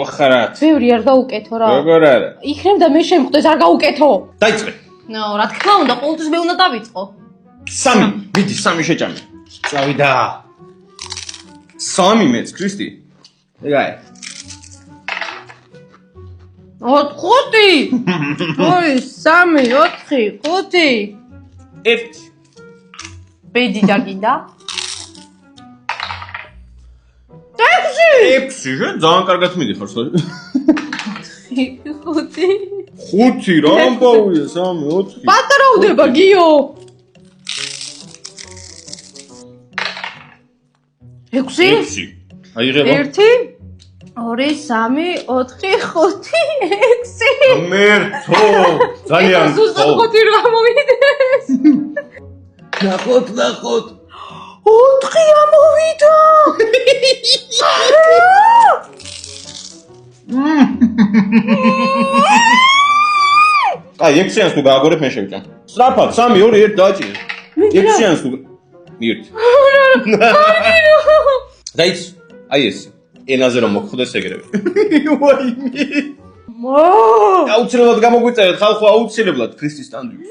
ოხარად. ბევრი არ გაუკეთო რა. როგორ არა? იქნებ და მე შემხვდეს არ გაუკეთო. დაიწყე. ნო, რა თქმა უნდა, ყოველთვის მე უნდა დავიწყო. 3. მიდი 3 შეჭამე. წავიდა. 3 მეც, ქრისტი. ეგაი. 5. 2, 3, 4, 5. 1. ბედი დაგინდა. 6. ძალიან კარგად მიდიხარ სულ. 5. 5 რა ამბავია 3 4. პატარაუდება გიო. 6. 6. აიღება. 1 2 3 4 5 6. მერტო ძალიან ზუსტად 5 რა მოვიდეს. ნახოთ 4 ამოვიდა. აი 6-იანს თუ გააგორებ მე შევჭამ. სწრაფად 3 2 1 დააჭირე. 6-იანს თუ 1. დაიც აი ეს ენაზე რომ მოხდეს ეგრევე. ვაიმე. აუცილებლად გამოგვიწერეთ ხალხო აუცილებლად ქრისტის სტანდარტი.